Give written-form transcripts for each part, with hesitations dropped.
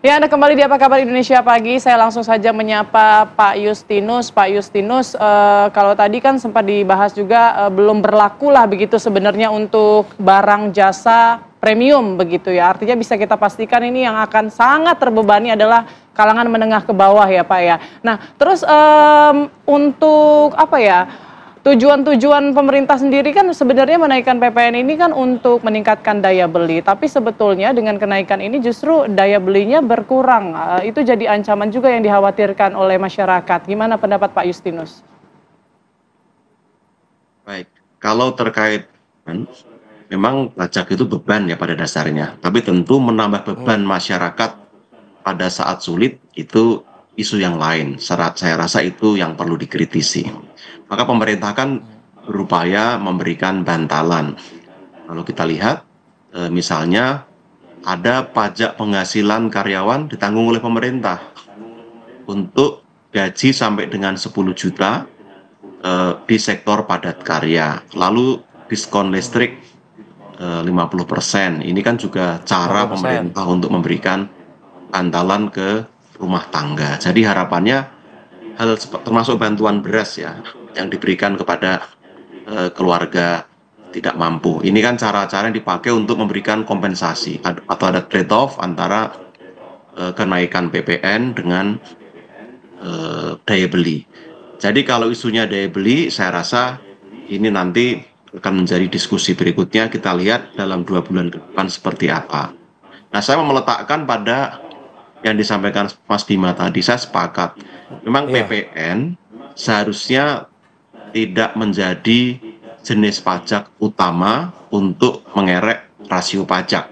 Ya, Anda kembali di Apa Kabar Indonesia Pagi. Saya langsung saja menyapa Pak Justinus. Pak Justinus, kalau tadi kan sempat dibahas juga belum berlaku lah begitu sebenarnya untuk barang jasa premium begitu ya. Artinya bisa kita pastikan ini yang akan sangat terbebani adalah kalangan menengah ke bawah ya Pak ya. Nah, terus untuk apa ya? Tujuan pemerintah sendiri kan sebenarnya menaikkan PPN ini kan untuk meningkatkan daya beli. Tapi sebetulnya dengan kenaikan ini justru daya belinya berkurang. Itu jadi ancaman juga yang dikhawatirkan oleh masyarakat. Gimana pendapat Pak Justinus? Baik, kalau terkait memang pajak itu beban ya pada dasarnya. Tapi tentu menambah beban masyarakat pada saat sulit itu isu yang lain. Saya rasa itu yang perlu dikritisi. Maka pemerintah kan berupaya memberikan bantalan. Kalau kita lihat, misalnya ada pajak penghasilan karyawan ditanggung oleh pemerintah untuk gaji sampai dengan 10 juta di sektor padat karya. Lalu diskon listrik 50%. Ini kan juga cara 50%. pemerintah untuk memberikan bantalan ke rumah tangga. Jadi harapannya termasuk bantuan beras ya yang diberikan kepada keluarga tidak mampu. Ini kan cara-cara yang dipakai untuk memberikan kompensasi atau ada trade-off antara kenaikan PPN dengan daya beli. Jadi kalau isunya daya beli, saya rasa ini nanti akan menjadi diskusi berikutnya. Kita lihat dalam 2 bulan ke depan seperti apa. Nah, saya mau meletakkan pada yang disampaikan Mas Bima tadi, saya sepakat. Memang PPN seharusnya tidak menjadi jenis pajak utama untuk mengerek rasio pajak.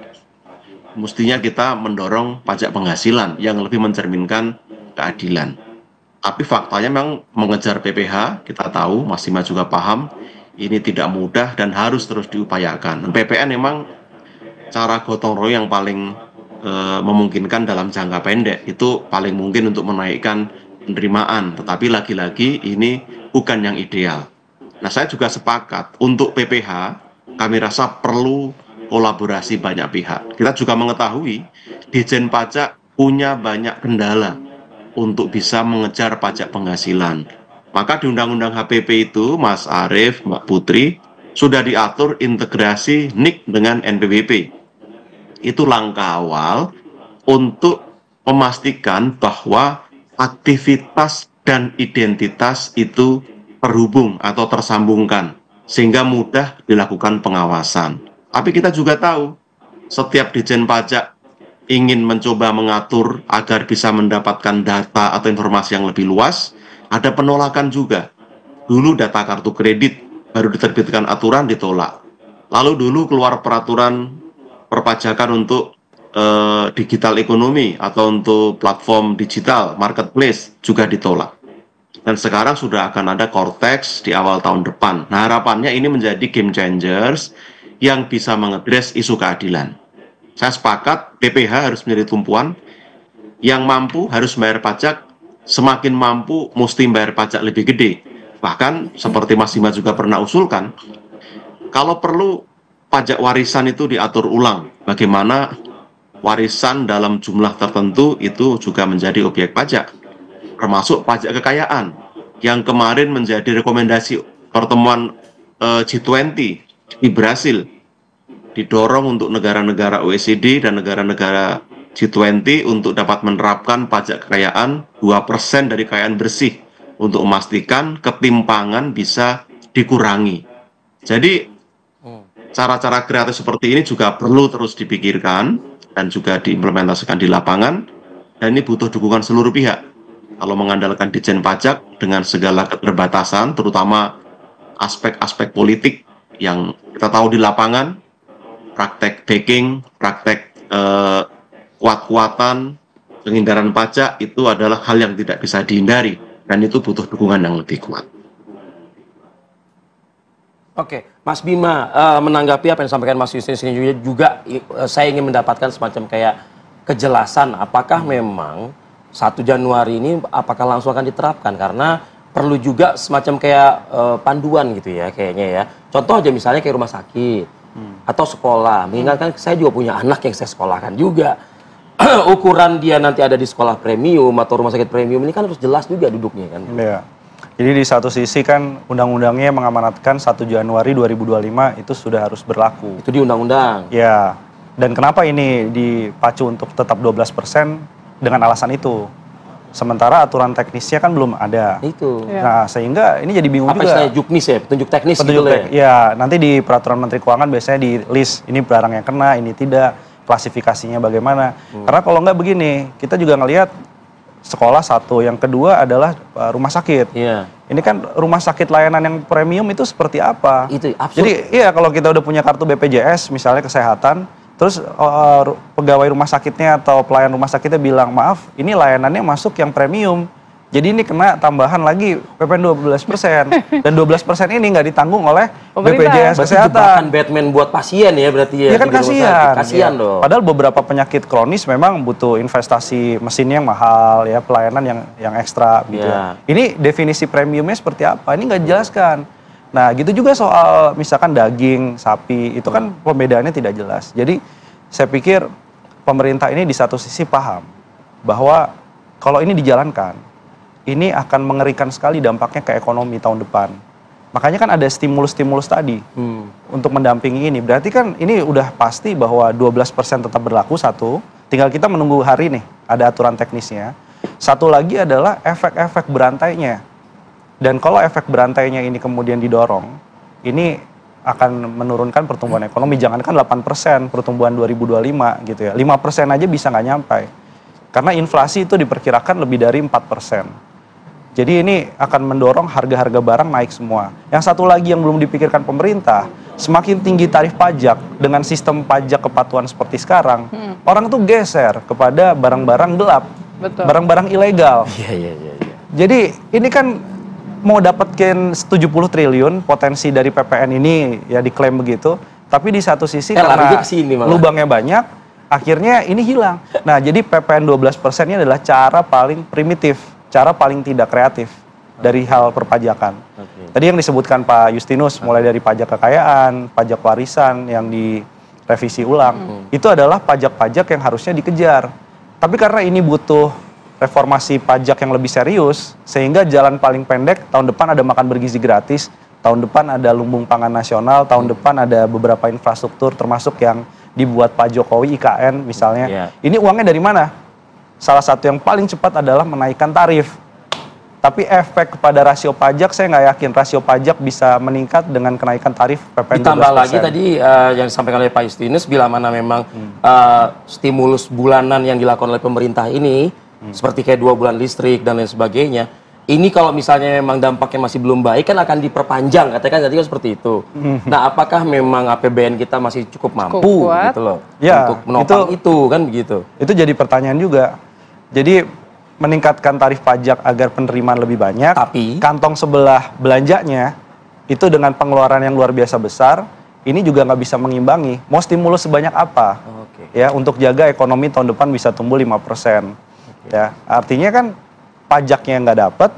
Mestinya kita mendorong pajak penghasilan yang lebih mencerminkan keadilan. Tapi faktanya memang mengejar PPh, kita tahu, Mas Bima juga paham, ini tidak mudah dan harus terus diupayakan. PPN memang cara gotong royong yang paling memungkinkan dalam jangka pendek, itu paling mungkin untuk menaikkan penerimaan, tetapi lagi-lagi ini bukan yang ideal. Nah, saya juga sepakat untuk PPh kami rasa perlu kolaborasi banyak pihak. Kita juga mengetahui Ditjen Pajak punya banyak kendala untuk bisa mengejar pajak penghasilan. Maka di Undang-Undang HPP itu, Mas Arief, Mbak Putri, sudah diatur integrasi NIK dengan NPWP. Itu langkah awal untuk memastikan bahwa aktivitas dan identitas itu terhubung atau tersambungkan sehingga mudah dilakukan pengawasan. Tapi kita juga tahu setiap Ditjen Pajak ingin mencoba mengatur agar bisa mendapatkan data atau informasi yang lebih luas, ada penolakan juga. Dulu data kartu kredit baru diterbitkan aturan ditolak. Lalu dulu keluar peraturan perpajakan untuk digital ekonomi atau untuk platform digital, marketplace juga ditolak. Dan sekarang sudah akan ada Cortex di awal tahun depan. Nah, harapannya ini menjadi game changers yang bisa mengedres isu keadilan. Saya sepakat PPh harus menjadi tumpuan, yang mampu harus bayar pajak, semakin mampu mesti bayar pajak lebih gede. Bahkan seperti Mas Bima juga pernah usulkan, kalau perlu pajak warisan itu diatur ulang, bagaimana warisan dalam jumlah tertentu itu juga menjadi objek pajak, termasuk pajak kekayaan yang kemarin menjadi rekomendasi pertemuan G20 di Brasil, didorong untuk negara-negara OECD dan negara-negara G20 untuk dapat menerapkan pajak kekayaan 2% dari kekayaan bersih untuk memastikan ketimpangan bisa dikurangi. Jadi cara-cara kreatif seperti ini juga perlu terus dipikirkan dan juga diimplementasikan di lapangan, dan ini butuh dukungan seluruh pihak. Kalau mengandalkan Ditjen Pajak dengan segala keterbatasan, terutama aspek-aspek politik yang kita tahu di lapangan, praktek backing, praktek kuat-kuatan, penghindaran pajak itu adalah hal yang tidak bisa dihindari, dan itu butuh dukungan yang lebih kuat. Oke, Mas Bima, menanggapi apa yang disampaikan Mas Justinus ini juga saya ingin mendapatkan semacam kayak kejelasan apakah memang 1 Januari ini apakah langsung akan diterapkan, karena perlu juga semacam kayak panduan gitu ya kayaknya ya. Contoh aja misalnya kayak rumah sakit atau sekolah, mengingatkan saya juga punya anak yang saya sekolahkan juga. ukuran dia nanti ada di sekolah premium atau rumah sakit premium ini kan harus jelas juga duduknya kan. Iya. Jadi di satu sisi kan undang-undangnya mengamanatkan 1 Januari 2025 itu sudah harus berlaku. Itu di undang-undang. Ya. Dan kenapa ini dipacu untuk tetap 12% dengan alasan itu? Sementara aturan teknisnya kan belum ada. Itu. Iya. Nah, sehingga ini jadi bingung Apa juga. istilahnya juknis ya, petunjuk teknis Petunjuk gitu ya. ya, nanti di peraturan Menteri Keuangan biasanya di list ini barang yang kena, ini tidak, klasifikasinya bagaimana. Karena kalau nggak begini, kita juga ngelihat sekolah satu, yang kedua adalah rumah sakit. Iya. Ini kan rumah sakit layanan yang premium itu seperti apa? Itu absurd. Jadi iya kalau kita udah punya kartu BPJS misalnya kesehatan, terus pegawai rumah sakitnya atau pelayan rumah sakitnya bilang, maaf ini layanannya masuk yang premium. Jadi ini kena tambahan lagi PPN 12%. Dan 12% ini nggak ditanggung oleh Pemerintah. BPJS Berarti Kesehatan. jebakan Batman buat pasien ya berarti ya. Iya kan di rumah sakit. kasihan. Kasihan Ya. dong. Padahal beberapa penyakit kronis memang butuh investasi mesinnya yang mahal ya, pelayanan yang ekstra gitu. Iya. Ini definisi premiumnya seperti apa? Ini nggak dijelaskan. Nah, gitu juga soal misalkan daging, sapi, itu kan pembedaannya tidak jelas. Jadi saya pikir pemerintah ini di satu sisi paham bahwa kalau ini dijalankan, ini akan mengerikan sekali dampaknya ke ekonomi tahun depan. Makanya kan ada stimulus-stimulus tadi untuk mendampingi ini. Berarti kan ini udah pasti bahwa 12% tetap berlaku satu. Tinggal kita menunggu hari nih, ada aturan teknisnya. Satu lagi adalah efek-efek berantainya. Dan kalau efek berantainya ini kemudian didorong, ini akan menurunkan pertumbuhan ekonomi. Jangankan 8% pertumbuhan 2025 gitu ya. 5% aja bisa nggak nyampe. Karena inflasi itu diperkirakan lebih dari 4%. Jadi ini akan mendorong harga-harga barang naik semua. Yang satu lagi yang belum dipikirkan pemerintah, semakin tinggi tarif pajak dengan sistem pajak kepatuhan seperti sekarang, orang tuh geser kepada barang-barang gelap, Betul. barang-barang ilegal. Iya. Jadi ini kan mau dapetin 70 triliun potensi dari PPN ini ya diklaim begitu, tapi di satu sisi karena larinya ke sini malah. lubangnya banyak, akhirnya ini hilang. Nah, jadi PPN 12% ini adalah cara paling primitif, cara paling tidak kreatif dari hal perpajakan. Tadi yang disebutkan Pak Justinus, mulai dari pajak kekayaan, pajak warisan yang direvisi ulang, itu adalah pajak-pajak yang harusnya dikejar. Tapi karena ini butuh reformasi pajak yang lebih serius, sehingga jalan paling pendek, tahun depan ada makan bergizi gratis, tahun depan ada lumbung pangan nasional, tahun depan ada beberapa infrastruktur, termasuk yang dibuat Pak Jokowi, IKN misalnya. Iya. Ini uangnya dari mana? Salah satu yang paling cepat adalah menaikkan tarif. Tapi efek kepada rasio pajak, saya nggak yakin rasio pajak bisa meningkat dengan kenaikan tarif PPN 12%. Ditambah lagi tadi yang disampaikan oleh Pak Justinus, bila mana memang stimulus bulanan yang dilakukan oleh pemerintah ini, seperti kayak 2 bulan listrik dan lain sebagainya, ini kalau misalnya memang dampaknya masih belum baik kan akan diperpanjang, katanya kan tadi kan seperti itu. Nah, apakah memang APBN kita masih cukup mampu kuat. gitu loh Ya, untuk menopang itu kan begitu. Itu jadi pertanyaan juga. Jadi meningkatkan tarif pajak agar penerimaan lebih banyak, Tapi kantong sebelah belanjanya itu dengan pengeluaran yang luar biasa besar, ini juga nggak bisa mengimbangi. Mau stimulus sebanyak apa? Oke. Ya, untuk jaga ekonomi tahun depan bisa tumbuh 5%. Ya, artinya kan pajaknya nggak dapat,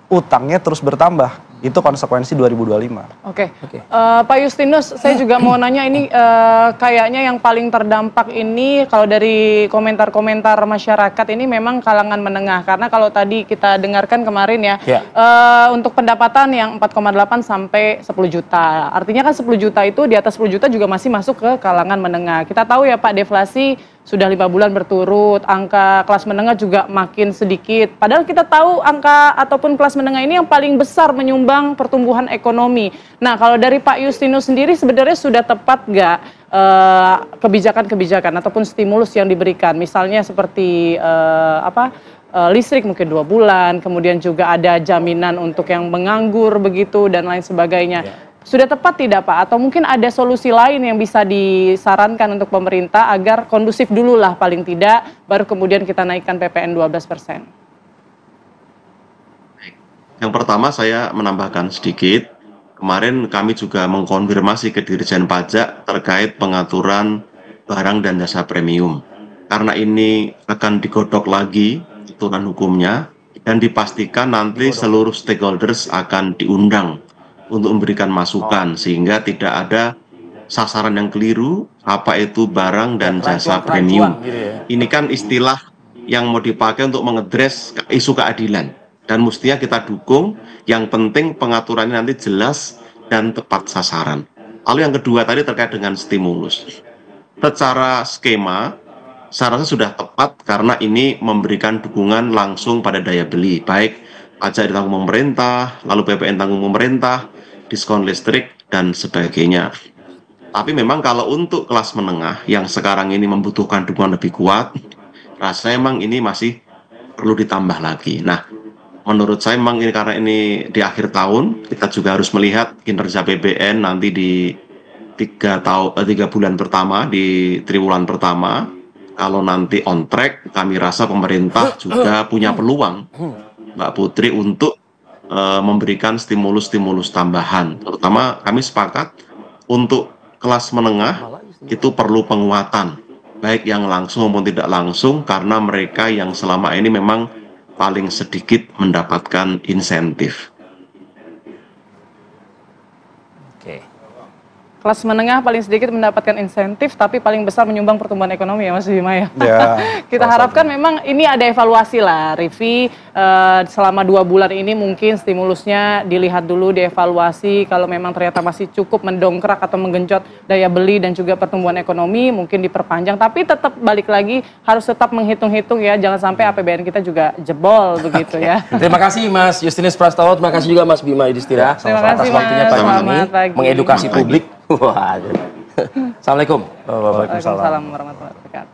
utangnya terus bertambah. Itu konsekuensi 2025. Oke. Pak Justinus, saya juga mau nanya ini kayaknya yang paling terdampak ini kalau dari komentar-komentar masyarakat ini memang kalangan menengah. Karena kalau tadi kita dengarkan kemarin ya, untuk pendapatan yang 4,8 sampai 10 juta. Artinya kan 10 juta itu di atas 10 juta juga masih masuk ke kalangan menengah. Kita tahu ya Pak, deflasi sudah 5 bulan berturut, angka kelas menengah juga makin sedikit. Padahal kita tahu angka ataupun kelas menengah ini yang paling besar menyumbang pertumbuhan ekonomi. Nah, kalau dari Pak Justinus sendiri sebenarnya sudah tepat nggak kebijakan-kebijakan ataupun stimulus yang diberikan? Misalnya seperti listrik mungkin 2 bulan, kemudian juga ada jaminan untuk yang menganggur begitu dan lain sebagainya. Sudah tepat tidak Pak? Atau mungkin ada solusi lain yang bisa disarankan untuk pemerintah agar kondusif dulu lah paling tidak, baru kemudian kita naikkan PPN 12%? Yang pertama saya menambahkan sedikit, kemarin kami juga mengkonfirmasi ke Dirjen Pajak terkait pengaturan barang dan jasa premium. Karena ini akan digodok lagi aturan hukumnya dan dipastikan nanti seluruh stakeholders akan diundang untuk memberikan masukan sehingga tidak ada sasaran yang keliru, apa itu barang dan jasa Kerancuan-kerancuan premium. gitu ya. Ini kan istilah yang mau dipakai untuk mengedres isu keadilan. Dan mestinya kita dukung, yang penting pengaturannya nanti jelas dan tepat sasaran. Lalu yang kedua tadi terkait dengan stimulus. Secara skema, saya rasa sudah tepat karena ini memberikan dukungan langsung pada daya beli. Baik pajak ditanggung pemerintah, lalu PPN tanggung pemerintah, diskon listrik, dan sebagainya. Tapi memang kalau untuk kelas menengah yang sekarang ini membutuhkan dukungan lebih kuat, rasanya memang ini masih perlu ditambah lagi. Nah, menurut saya memang ini karena ini di akhir tahun, kita juga harus melihat kinerja PBN nanti di 3 bulan pertama, di triwulan pertama. Kalau nanti on track, kami rasa pemerintah juga punya peluang, Mbak Putri, untuk memberikan stimulus-stimulus tambahan. Terutama kami sepakat untuk kelas menengah itu perlu penguatan, baik yang langsung maupun tidak langsung, karena mereka yang selama ini memang paling sedikit mendapatkan insentif. Oke. Kelas menengah paling sedikit mendapatkan insentif, tapi paling besar menyumbang pertumbuhan ekonomi ya Mas Bima ya. Ya, Kita harapkan memang ini ada evaluasi lah, Rivi, selama 2 bulan ini mungkin stimulusnya dilihat dulu, dievaluasi, kalau memang ternyata masih cukup mendongkrak atau menggenjot daya beli dan juga pertumbuhan ekonomi, mungkin diperpanjang, tapi tetap balik lagi harus tetap menghitung-hitung ya, jangan sampai APBN kita juga jebol begitu ya. Terima kasih Mas Justinus Prastowo, terima kasih juga Mas Bima Yudhistira Terima atas kasih, waktunya Mas. pagi ini, Selamat pagi. mengedukasi publik. Wah. Assalamualaikum. Waalaikumsalam warahmatullahi wabarakatuh.